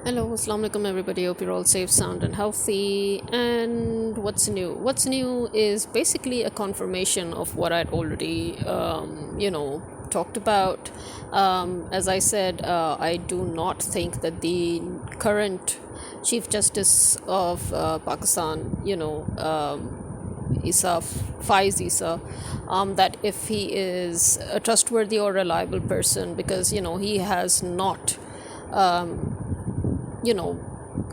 Hello, assalamu alaikum everybody. Hope you're all safe, sound, and healthy. And what's new? What's new is basically a confirmation of what I'd already, talked about. As I said, I do not think that the current Chief Justice of Pakistan, Isa Faiz Isa, that if he is a trustworthy or reliable person, because he has not you know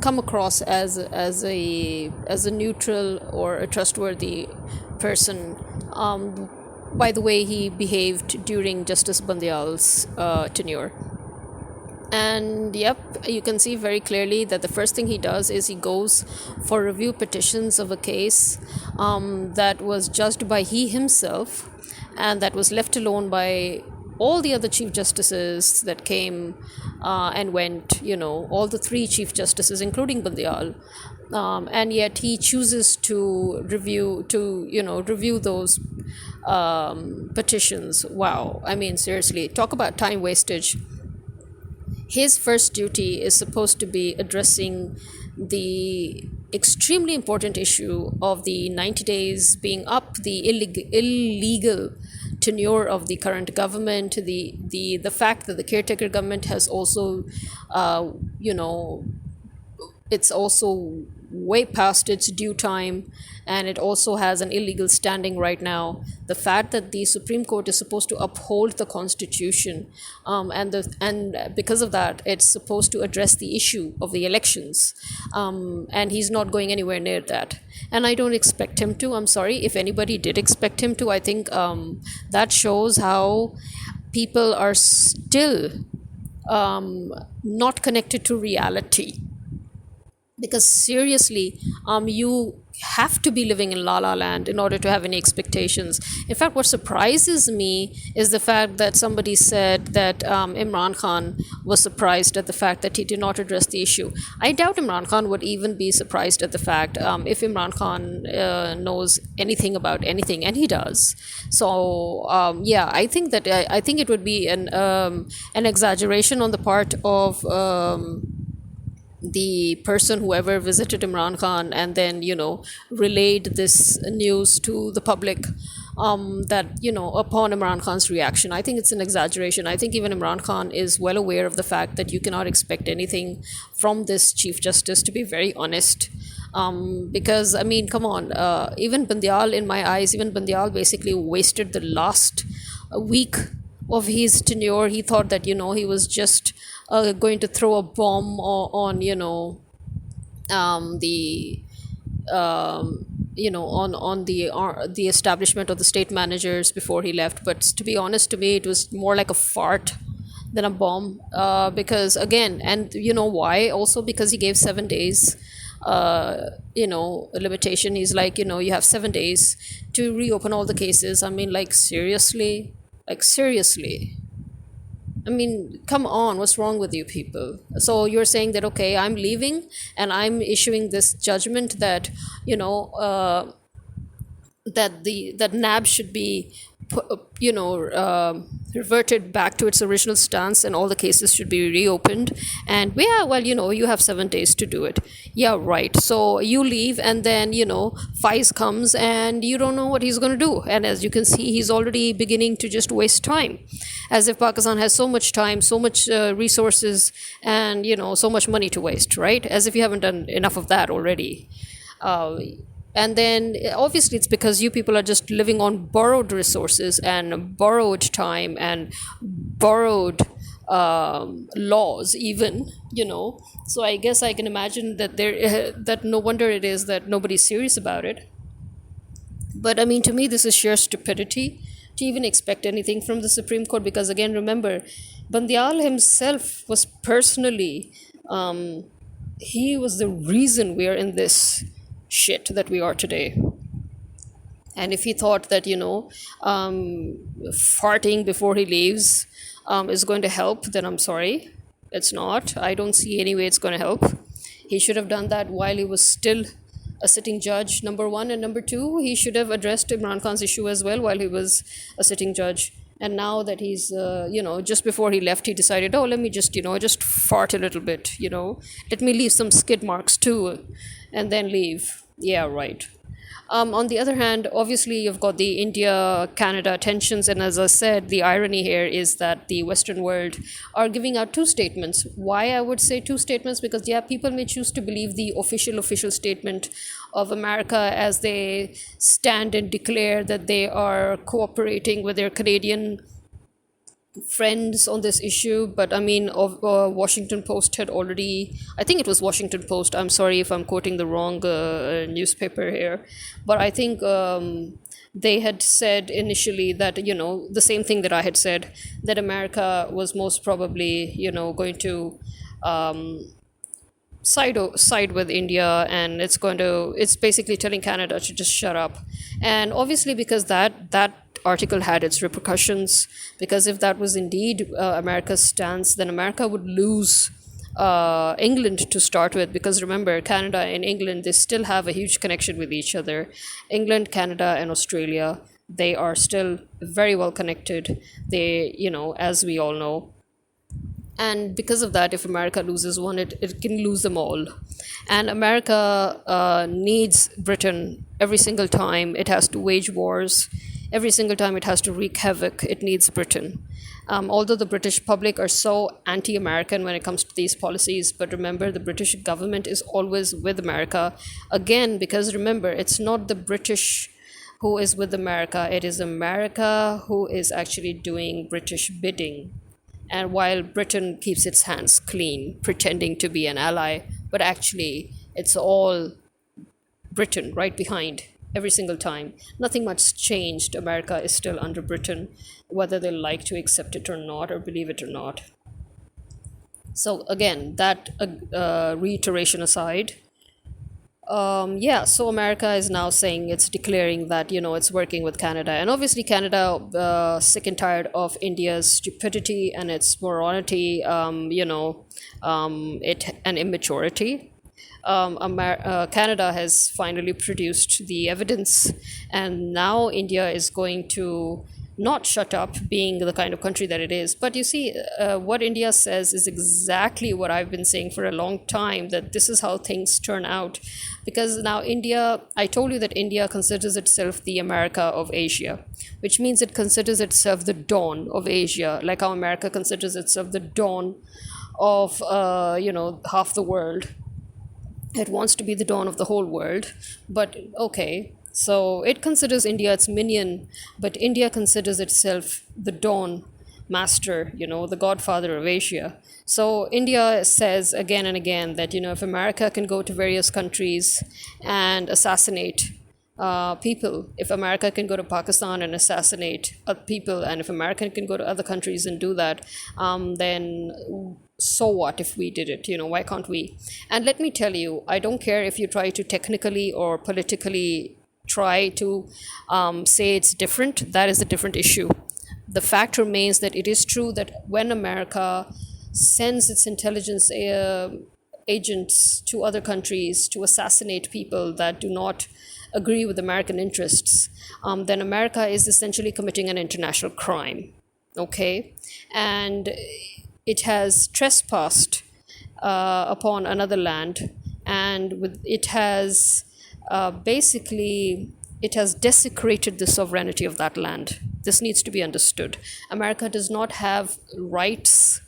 come across as a neutral or a trustworthy person, by the way he behaved during Justice Bandial's tenure. And yep, you can see very clearly that the first thing he does is he goes for review petitions of a case that was judged by he himself, and that was left alone by all the other chief justices that came and went, all the three chief justices, including Bandial. And yet he chooses to review those petitions. Wow, I mean, seriously, talk about time wastage. His first duty is supposed to be addressing the extremely important issue of the 90 days being up, the illegal tenure of the current government, the fact that the caretaker government has also, it's also way past its due time, and it also has an illegal standing right now. The fact that the Supreme Court is supposed to uphold the Constitution, and because of that, it's supposed to address the issue of the elections, and he's not going anywhere near that. And I don't expect him to. I'm sorry if anybody did expect him to. I think that shows how people are still not connected to reality, because seriously, you have to be living in la la land in order to have any expectations. In fact, what surprises me is the fact that somebody said that Imran Khan was surprised at the fact that he did not address the issue. I doubt Imran Khan would even be surprised at the fact, if Imran Khan knows anything about anything, and he does. So yeah, I think that I think it would be an exaggeration on the part of the person whoever visited Imran Khan and then relayed this news to the public, that upon Imran Khan's reaction. I think it's an exaggeration. I think even Imran Khan is well aware of the fact that you cannot expect anything from this Chief Justice, to be very honest. Because I mean, come on, even Bandial, in my eyes, even Bandial basically wasted the last week of his tenure. He thought that he was just going to throw a bomb on the on the establishment of the state managers before he left. But to be honest, to me it was more like a fart than a bomb, because again, and why, also because he gave 7 days a limitation. He's like, you have 7 days to reopen all the cases. I mean, like seriously, I mean, come on, what's wrong with you people? So you're saying that, okay, I'm leaving and I'm issuing this judgment that, that NAB should be, reverted back to its original stance, and all the cases should be reopened. And yeah, well, you have 7 days to do it. Yeah, right. So you leave, and then Faiz comes, and you don't know what he's going to do. And as you can see, he's already beginning to just waste time, as if Pakistan has so much time, so much resources, and so much money to waste, right? As if you haven't done enough of that already. And then obviously it's because you people are just living on borrowed resources and borrowed time and borrowed laws even. So I guess I can imagine that that no wonder it is that nobody's serious about it. But I mean, to me, this is sheer stupidity to even expect anything from the Supreme Court, because again, remember, Bandial himself was personally, he was the reason we are in this shit that we are today. And if he thought that farting before he leaves is going to help, then I'm sorry, it's not. I don't see any way it's going to help. He should have done that while he was still a sitting judge, number one, and number two, he should have addressed Imran Khan's issue as well while he was a sitting judge. And now that he's, just before he left, he decided, oh, let me just, just fart a little bit, let me leave some skid marks too, and then leave. Yeah, right. On the other hand, obviously, you've got the India Canada tensions. And as I said, the irony here is that the Western world are giving out two statements. Why I would say two statements? Because, yeah, people may choose to believe the official statement of America as they stand and declare that they are cooperating with their Canadian friends on this issue. But I mean, Washington Post had already, I think it was Washington Post, I'm sorry if I'm quoting the wrong newspaper here, but I think they had said initially that, the same thing that I had said, that America was most probably, going to side with India, and it's basically telling Canada to just shut up. And obviously, because that article had its repercussions, because if that was indeed America's stance, then America would lose England to start with, because remember, Canada and England, they still have a huge connection with each other. England, Canada, and Australia, they are still very well connected. They, as we all know. And because of that, if America loses one, it can lose them all. And America needs Britain every single time it has to wage wars. Every single time it has to wreak havoc, it needs Britain. Although the British public are so anti-American when it comes to these policies, but remember, the British government is always with America. Again, because remember, it's not the British who is with America, it is America who is actually doing British bidding. And while Britain keeps its hands clean, pretending to be an ally, but actually it's all Britain right behind every single time. Nothing much changed. America is still under Britain, whether they like to accept it or not, or believe it or not. So again, that reiteration aside, so America is now saying, it's declaring that, it's working with Canada. And obviously Canada, sick and tired of India's stupidity and its morality, and immaturity. Canada has finally produced the evidence, and now India is going to not shut up, being the kind of country that it is. But you see, what India says is exactly what I've been saying for a long time, that this is how things turn out. Because now I told you that India considers itself the America of Asia, which means it considers itself the dawn of Asia, like how America considers itself the dawn of, half the world. It wants to be the dawn of the whole world, but okay. So it considers India its minion, but India considers itself the dawn master, the godfather of Asia. So India says again and again that, if America can go to various countries and assassinate people, if America can go to Pakistan and assassinate people, and if America can go to other countries and do that, then so what if we did it? Why can't we? And let me tell you, I don't care if you try to technically or politically try to say it's different. That is a different issue. The fact remains that it is true that when America sends its intelligence agents to other countries to assassinate people that do not agree with American interests, then America is essentially committing an international crime. Okay? And it has trespassed upon another land, and it has it has desecrated the sovereignty of that land. This needs to be understood. America does not have rights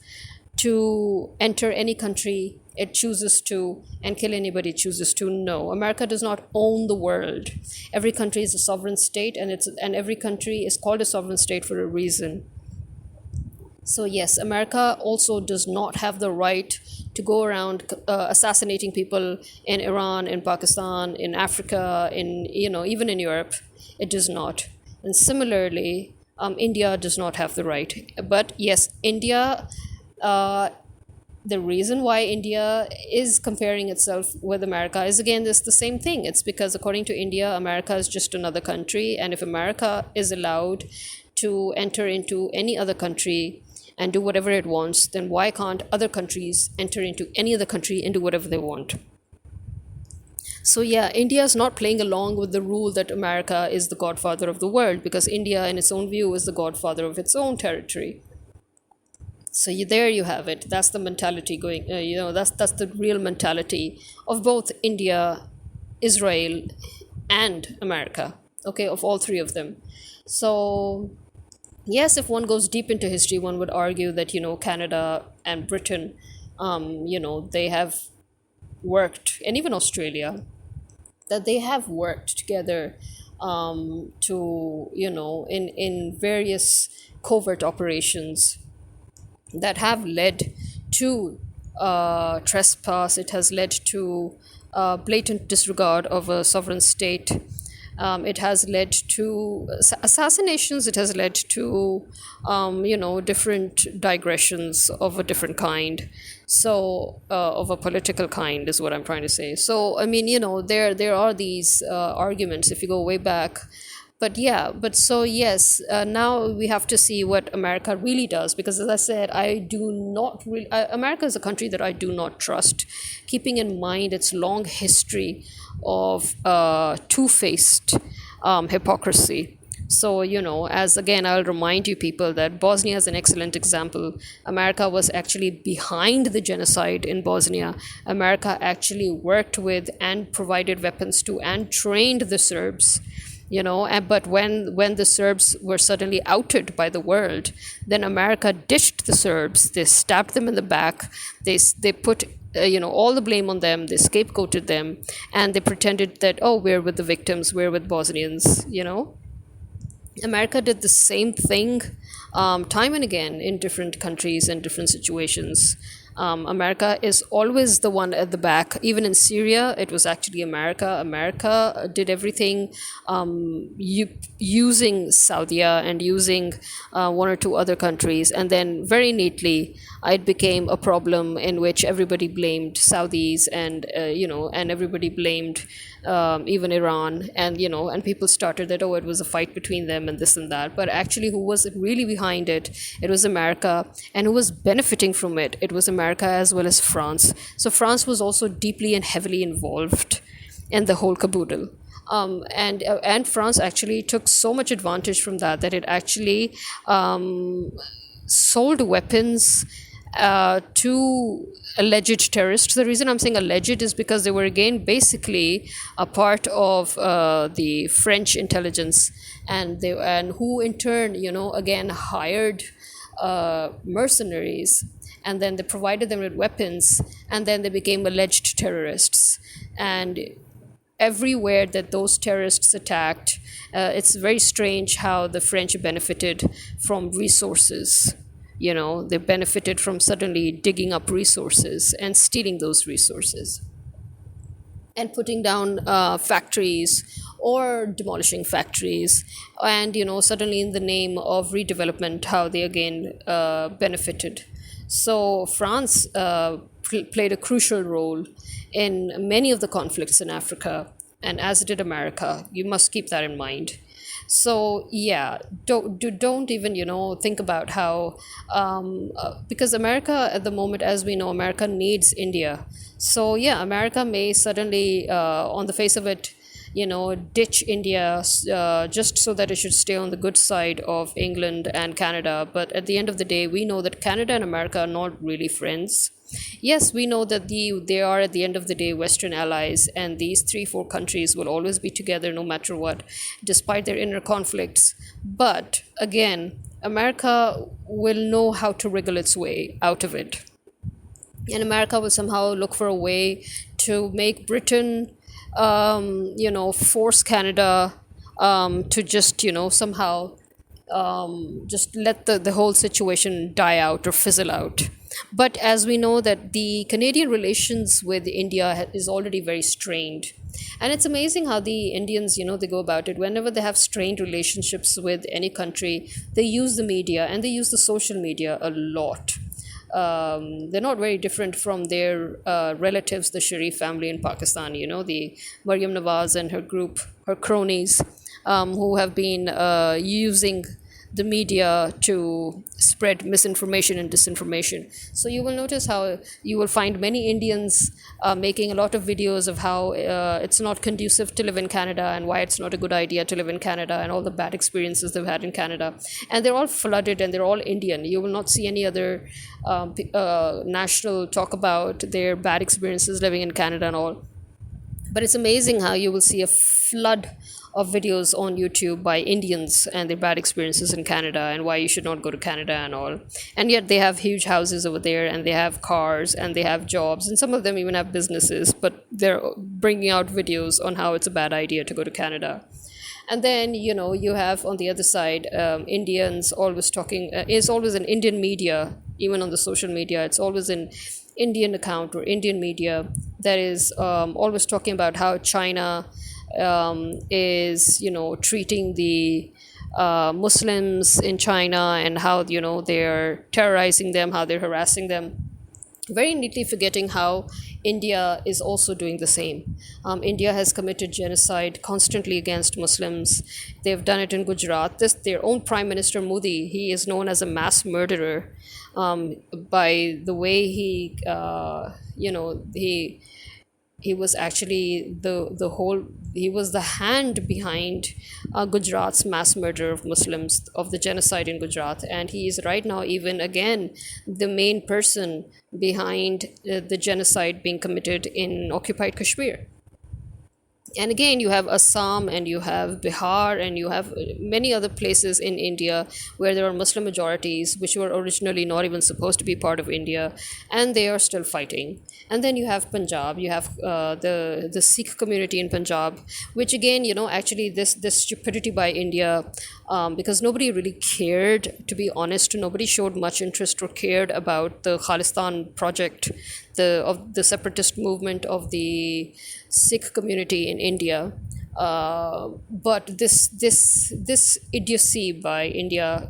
to enter any country it chooses to and kill anybody it chooses to. No, America does not own the world. Every country is a sovereign state, and every country is called a sovereign state for a reason. So yes, America also does not have the right to go around assassinating people in Iran, in Pakistan, in Africa, even in Europe. It does not. And similarly, India does not have the right. But yes, India, the reason why India is comparing itself with America is, again, this the same thing. It's because according to India, America is just another country. And if America is allowed to enter into any other country and do whatever it wants, then why can't other countries enter into any other country and do whatever they want? So yeah, India is not playing along with the rule that America is the godfather of the world, because India, in its own view, is the godfather of its own territory. So there you have it. That's the mentality going. That's the real mentality of both India, Israel, and America. Okay, of all three of them. So yes, if one goes deep into history, one would argue that Canada and Britain, they have worked, and even Australia, that they have worked together to in various covert operations that have led to trespass. It has led to blatant disregard of a sovereign state. It has led to assassinations. It has led to, different digressions of a different kind. So, of a political kind is what I'm trying to say. So, I mean, there are these arguments if you go way back. But yeah, but so yes, now we have to see what America really does, because as I said, I do not really. America is a country that I do not trust, keeping in mind its long history of two-faced hypocrisy. So, as again, I'll remind you people that Bosnia is an excellent example. America was actually behind the genocide in Bosnia. America actually worked with and provided weapons to and trained the Serbs. But when the Serbs were suddenly outed by the world, then America dished the Serbs. They stabbed them in the back. They put all the blame on them. They scapegoated them, and they pretended that, oh, we're with the victims, we're with Bosnians. America did the same thing time and again in different countries and different situations. America is always the one at the back. Even in Syria, it was actually America. America did everything using Saudi and using one or two other countries. And then very neatly, it became a problem in which everybody blamed Saudis and everybody blamed even Iran, and people started that, oh, it was a fight between them and this and that. But actually, who was really behind it? It was America, and who was benefiting from it? It was America as well as France. So France was also deeply and heavily involved in the whole caboodle. And France actually took so much advantage from that it actually sold weapons to alleged terrorists. The reason I'm saying alleged is because they were again basically a part of the French intelligence, and who in turn again hired mercenaries, and then they provided them with weapons, and then they became alleged terrorists. And everywhere that those terrorists attacked, it's very strange how the French benefited from resources. They benefited from suddenly digging up resources and stealing those resources and putting down factories or demolishing factories, and suddenly in the name of redevelopment, how they again benefited. So France played a crucial role in many of the conflicts in Africa, and as did America. You must keep that in mind. So yeah, don't even think about how because America at the moment, as we know, America needs India. So yeah, America may suddenly on the face of it ditch India just so that it should stay on the good side of England and Canada. But at the end of the day, we know that Canada and America are not really friends. Yes, we know that they are at the end of the day Western allies, and these 3-4 countries will always be together no matter what, despite their inner conflicts. But again, America will know how to wriggle its way out of it. And America will somehow look for a way to make Britain, force Canada to just, somehow just let the whole situation die out or fizzle out. But as we know that the Canadian relations with India is already very strained. And it's amazing how the Indians, they go about it. Whenever they have strained relationships with any country, they use the media and they use the social media a lot. They're not very different from their relatives, the Sharif family in Pakistan, the Maryam Nawaz and her group, her cronies, who have been using the media to spread misinformation and disinformation. So you will notice how you will find many Indians making a lot of videos of how it's not conducive to live in Canada and why it's not a good idea to live in Canada and all the bad experiences they've had in Canada. And they're all flooded and they're all Indian. You will not see any other national talk about their bad experiences living in Canada and all. But it's amazing how you will see a flood of videos on YouTube by Indians and their bad experiences in Canada and why you should not go to Canada and all. And yet they have huge houses over there and they have cars and they have jobs and some of them even have businesses, but they're bringing out videos on how it's a bad idea to go to Canada. And then, you have on the other side, Indians always talking, is always an Indian media, even on the social media, it's always an Indian account or Indian media that is always talking about how China is, treating the Muslims in China and how, they're terrorizing them, how they're harassing them, very neatly forgetting how India is also doing the same. India has committed genocide constantly against Muslims. They've done it in Gujarat. Their own Prime Minister Modi, he is known as a mass murderer by the way he was actually he was the hand behind Gujarat's mass murder of Muslims, of the genocide in Gujarat, and he is right now even again the main person behind the genocide being committed in occupied Kashmir. And again, you have Assam and you have Bihar and you have many other places in India where there are Muslim majorities which were originally not even supposed to be part of India, and they are still fighting. And then you have Punjab, you have the Sikh community in Punjab, which again, actually this stupidity by India, because nobody really cared, to be honest, nobody showed much interest or cared about the Khalistan project, of the separatist movement of the Sikh community in India. But this idiocy by India,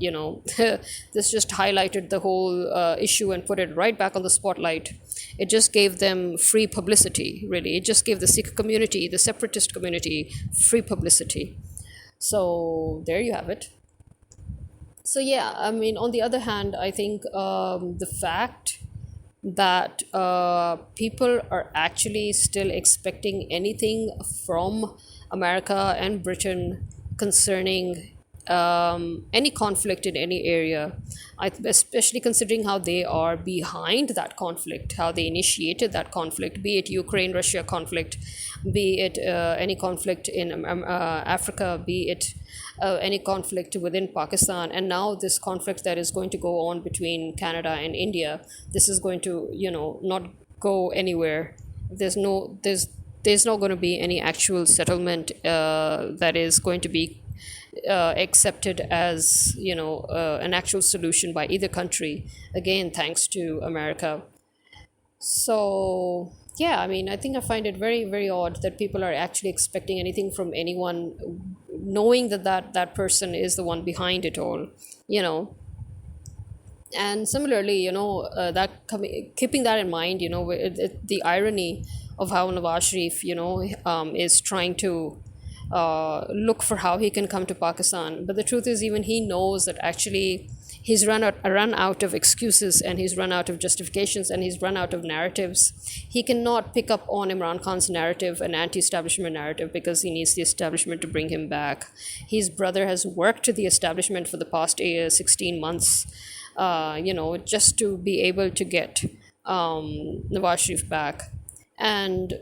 this just highlighted the whole issue and put it right back on the spotlight. It just gave them free publicity, really. It just gave the Sikh community, the separatist community, free publicity. So there you have it. So yeah, I mean, on the other hand, I think the fact that people are actually still expecting anything from America and Britain concerning any conflict in any area, especially considering how they are behind that conflict, how they initiated that conflict, be it Ukraine-Russia conflict, be it any conflict in Africa, be it any conflict within Pakistan, and now this conflict that is going to go on between Canada and India. This is going to, not go anywhere. There's not going to be any actual settlement that is going to be accepted as, an actual solution by either country. Again, thanks to America. So yeah, I mean, I think I find it very, very odd that people are actually expecting anything from anyone, knowing that person is the one behind it all, you know. And similarly, keeping that in mind, the irony of how Nawaz Sharif, is trying to look for how he can come to Pakistan. But the truth is, even he knows that actually he's run out of excuses, and he's run out of justifications, and he's run out of narratives. He cannot pick up on Imran Khan's narrative, an anti-establishment narrative, because he needs the establishment to bring him back. His brother has worked the establishment for the past 16 months, just to be able to get Nawaz Sharif back. And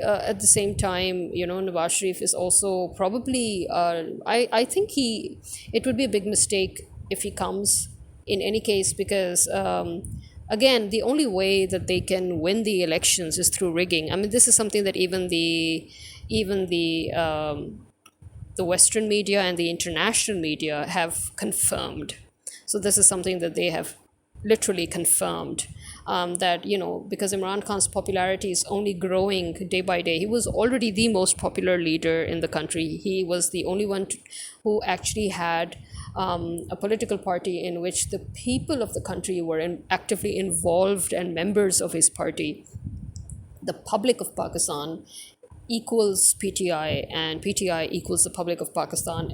at the same time, Nawaz Sharif is also probably, I think it would be a big mistake if he comes in any case, because again, the only way that they can win the elections is through rigging. I mean, this is something that even the Western media and the international media have confirmed. So this is something that they have literally confirmed, that, because Imran Khan's popularity is only growing day by day. He was already the most popular leader in the country. He was the only one who actually had a political party in which the people of the country were actively involved and members of his party. The public of Pakistan, equals PTI, and PTI equals the Public of Pakistan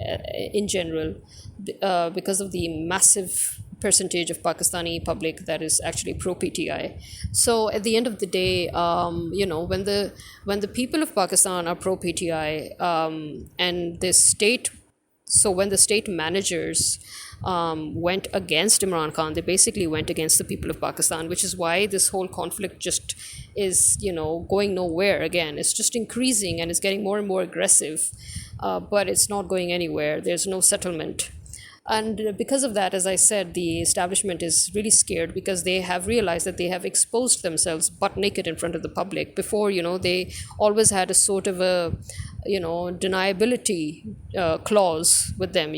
in general, because of the massive percentage of Pakistani public that is actually pro PTI. So at the end of the day, when the people of Pakistan are pro PTI, and the state so when the state managers went against Imran Khan, they basically went against the people of Pakistan, which is why this whole conflict just is, going nowhere. Again, it's just increasing and it's getting more and more aggressive, but it's not going anywhere. There's no settlement. And because of that, as I said, the establishment is really scared because they have realized that they have exposed themselves butt naked in front of the public. Before, they always had a sort of a, deniability clause with them,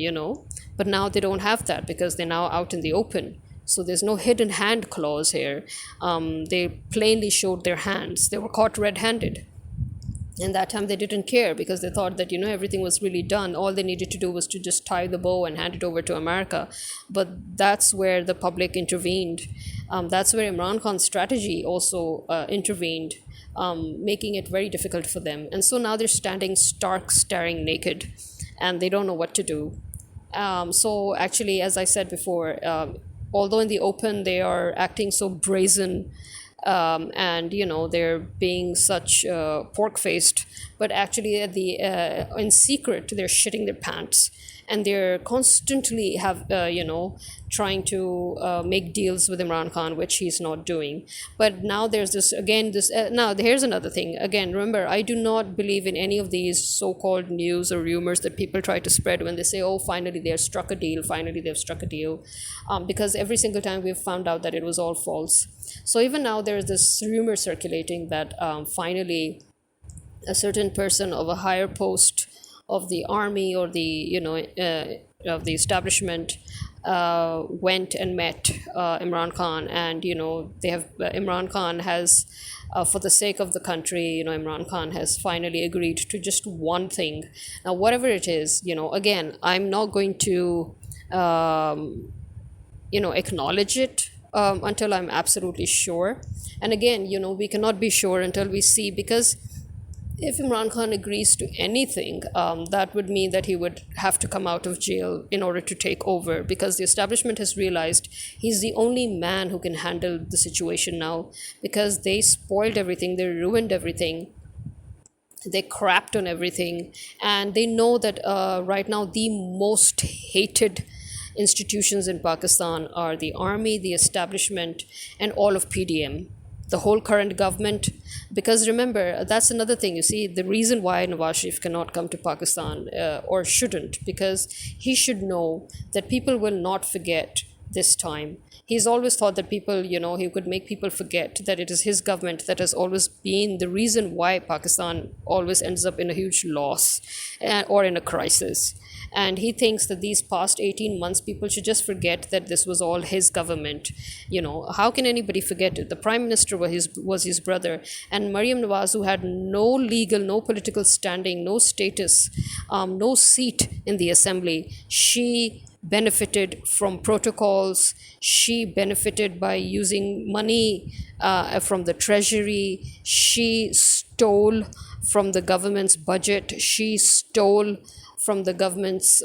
but now they don't have that because they're now out in the open. So there's no hidden hand clause here. They plainly showed their hands. They were caught red-handed. And that time they didn't care because they thought that, everything was really done. All they needed to do was to just tie the bow and hand it over to America. But that's where the public intervened. That's where Imran Khan's strategy also intervened, making it very difficult for them. And so now they're standing stark, staring naked, and they don't know what to do. So actually, as I said before, although in the open they are acting so brazen, and they're being such pork-faced, but actually at the in secret they're shitting their pants, and they're constantly trying to make deals with Imran Khan, which he's not doing. But now there's now here's another thing. Again, remember, I do not believe in any of these so-called news or rumors that people try to spread when they say, oh, finally they've struck a deal, because every single time we've found out that it was all false. So even now there's this rumor circulating that finally a certain person of a higher post of the army or the of the establishment went and met Imran Khan, and they have Imran Khan has for the sake of the country, Imran Khan has finally agreed to just one thing. Now whatever it is, again, I'm not going to acknowledge it until I'm absolutely sure. And again, we cannot be sure until we see, because if Imran Khan agrees to anything, that would mean that he would have to come out of jail in order to take over, because the establishment has realized he's the only man who can handle the situation now, because they spoiled everything, they ruined everything, they crapped on everything, and they know that right now the most hated institutions in Pakistan are the army, the establishment, and all of PDM, the whole current government. Because remember, that's another thing, you see, the reason why Nawaz Sharif cannot come to Pakistan, or shouldn't, because he should know that people will not forget this time. He's always thought that people, he could make people forget that it is his government that has always been the reason why Pakistan always ends up in a huge loss or in a crisis. And he thinks that these past 18 months, people should just forget that this was all his government. How can anybody forget it? The prime minister was his brother. And Maryam Nawaz, who had no legal, no political standing, no status, no seat in the assembly, she benefited from protocols. She benefited by using money from the treasury. She stole from the government's budget. She stole from the government's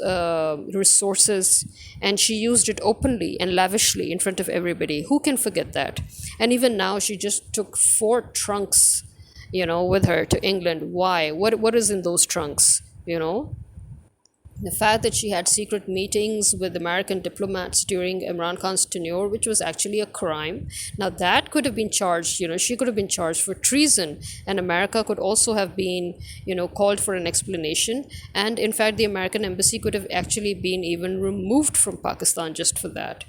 resources, and she used it openly and lavishly in front of everybody. Who can forget that? And even now, she just took 4 trunks, with her to England. Why? What is in those trunks? The fact that she had secret meetings with American diplomats during Imran Khan's tenure, which was actually a crime. Now that could have been charged, she could have been charged for treason, and America could also have been, called for an explanation. And in fact, the American embassy could have actually been even removed from Pakistan just for that,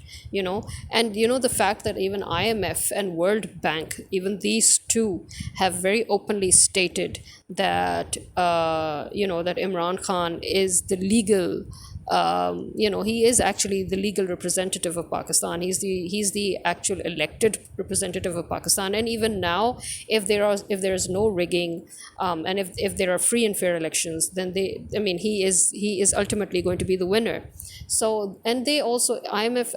And, the fact that even IMF and World Bank, even these two, have very openly stated that, that Imran Khan is the legal, he is actually the legal representative of Pakistan. He's the actual elected representative of Pakistan. And even now, if there is no rigging, and if there are free and fair elections, then he is ultimately going to be the winner. So, and they also, IMF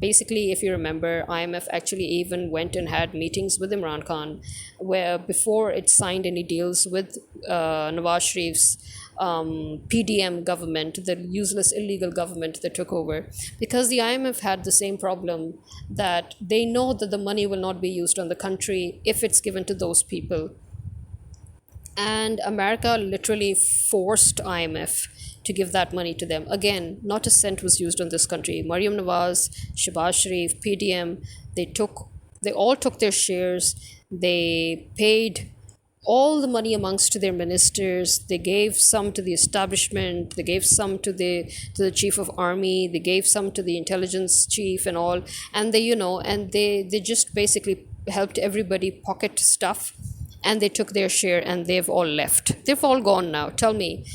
basically, if you remember, IMF actually even went and had meetings with Imran Khan, where before it signed any deals with Nawaz Sharif's PDM government, the useless illegal government that took over, because the IMF had the same problem, that they know that the money will not be used on the country if it's given to those people. And America literally forced IMF to give that money to them. Again, not a cent was used on this country. Mariam Nawaz, Shehbaz Sharif, PDM, they all took their shares. They paid all the money amongst to their ministers. They gave some to the establishment. They gave some to the chief of army. They gave some to the intelligence chief and all. And they just basically helped everybody pocket stuff, and they took their share, and they've all left. They've all gone now. Tell me,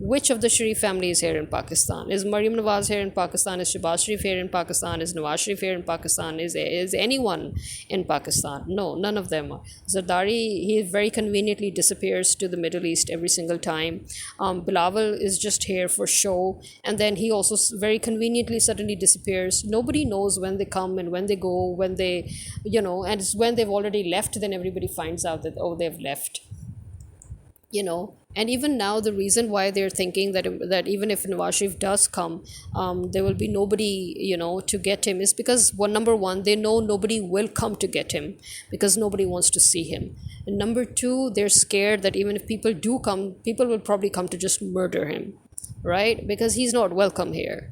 which of the Sharif family is here in Pakistan? Is Mariam Nawaz here in Pakistan? Is Shehbaz Sharif here in Pakistan? Is Nawaz Sharif here in Pakistan? Is anyone in Pakistan? No, none of them are. Zardari, he very conveniently disappears to the Middle East every single time. Bilawal is just here for show, and then he also very conveniently suddenly disappears. Nobody knows when they come and when they go, when they, and it's when they've already left, then everybody finds out that, oh, they've left. And even now, the reason why they're thinking that even if Nawaz Sharif does come, there will be nobody to get him, is because, number one, they know nobody will come to get him because nobody wants to see him, and number two, they're scared that even if people do come, people will probably come to just murder him, right? Because he's not welcome here.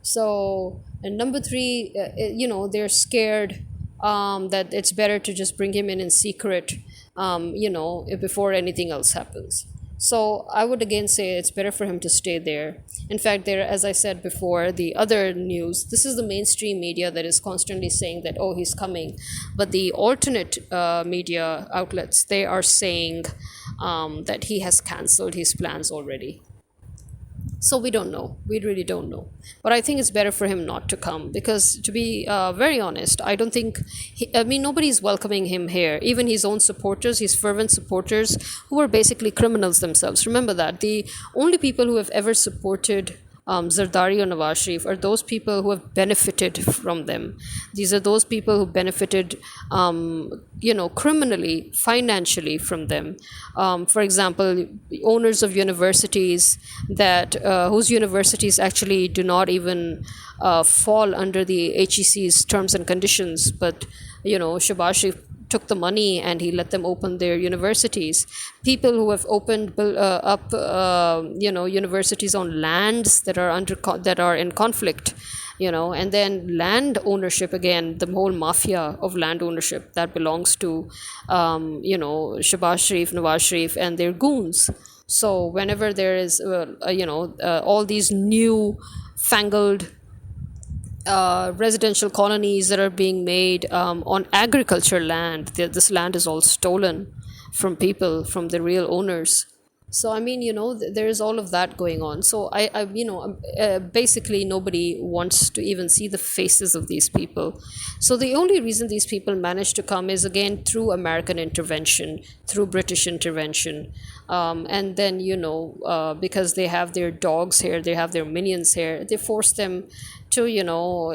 So, and number three, they're scared that it's better to just bring him in secret, before anything else happens. So I would again say it's better for him to stay there. In fact, there, as I said before, the other news, this is the mainstream media that is constantly saying that, oh, he's coming. But the alternate media outlets, they are saying that he has cancelled his plans already. So we don't know. We really don't know. But I think it's better for him not to come because, to be very honest, I don't think, nobody's welcoming him here. Even his own supporters, his fervent supporters, who are basically criminals themselves. Remember that. The only people who have ever supported Zardari or Nawaz Sharif are those people who have benefited from them. These are those people who benefited, criminally, financially from them. For example, owners of universities that whose universities actually do not even fall under the HEC's terms and conditions, but Shehbaz Sharif took the money and he let them open their universities. People who have opened up universities on lands that are in conflict, and then land ownership, again, the whole mafia of land ownership that belongs to Shehbaz Sharif, Nawaz Sharif and their goons. So whenever there is all these new fangled residential colonies that are being made on agriculture land, this land is all stolen from people, from the real owners. So there is all of that going on. So basically nobody wants to even see the faces of these people. So the only reason these people managed to come is, again, through American intervention, through British intervention, and then because they have their dogs here, they have their minions here, they force them to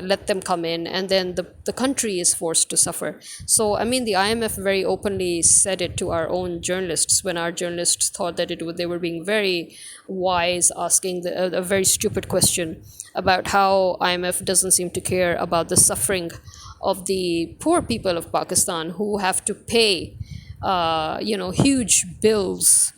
let them come in, and then the country is forced to suffer. So the IMF very openly said it to our own journalists when our journalists thought that they were being very wise, asking a very stupid question about how IMF doesn't seem to care about the suffering of the poor people of Pakistan who have to pay huge bills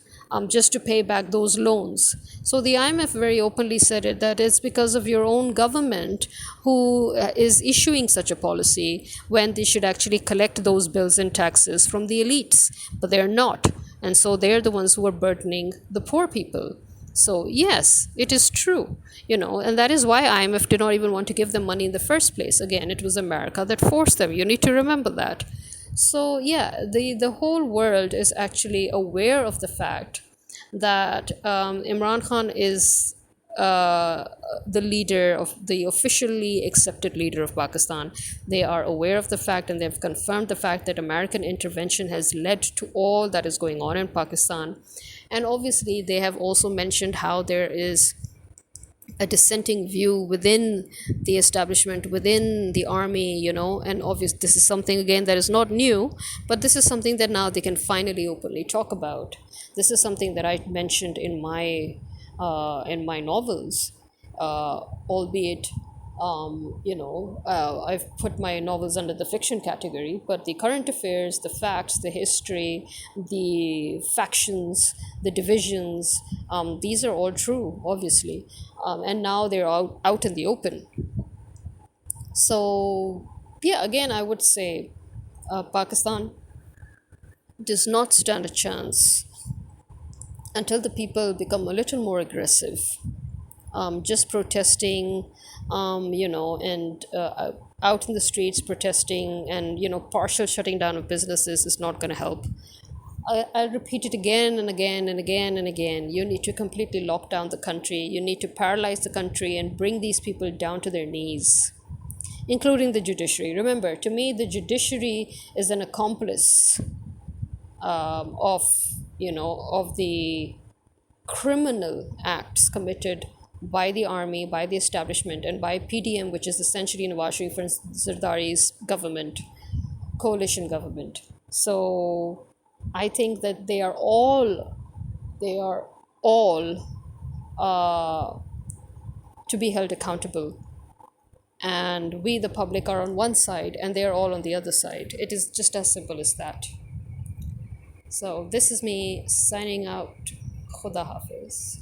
just to pay back those loans. So the IMF very openly said that it's because of your own government who is issuing such a policy, when they should actually collect those bills and taxes from the elites, but they're not. And so they're the ones who are burdening the poor people. So yes, it is true, and that is why IMF did not even want to give them money in the first place. Again, it was America that forced them. You need to remember that. So yeah, the whole world is actually aware of the fact that Imran Khan is the leader of the officially accepted leader of Pakistan. They are aware of the fact, and they've confirmed the fact that American intervention has led to all that is going on in Pakistan. And obviously they have also mentioned how there is a dissenting view within the establishment, within the army, and obviously this is something again that is not new, but this is something that now they can finally openly talk about. This is something that I mentioned in my novels, albeit I've put my novels under the fiction category, but the current affairs, the facts, the history, the factions, the divisions, these are all true, obviously. And now they're out in the open. So, yeah, again, I would say Pakistan does not stand a chance until the people become a little more aggressive. Just protesting, and out in the streets protesting, and partial shutting down of businesses is not going to help. I'll repeat it again and again and again and again. You need to completely lock down the country. You need to paralyze the country and bring these people down to their knees, including the judiciary. Remember, to me, the judiciary is an accomplice of of the criminal acts committed by the army, by the establishment, and by PDM, which is essentially Nawaz Sharif and Zardari's government, coalition government. So I think that they are all uh, to be held accountable. And we, the public, are on one side, and they are all on the other side. It is just as simple as that. So this is me signing out. Khuda Hafiz.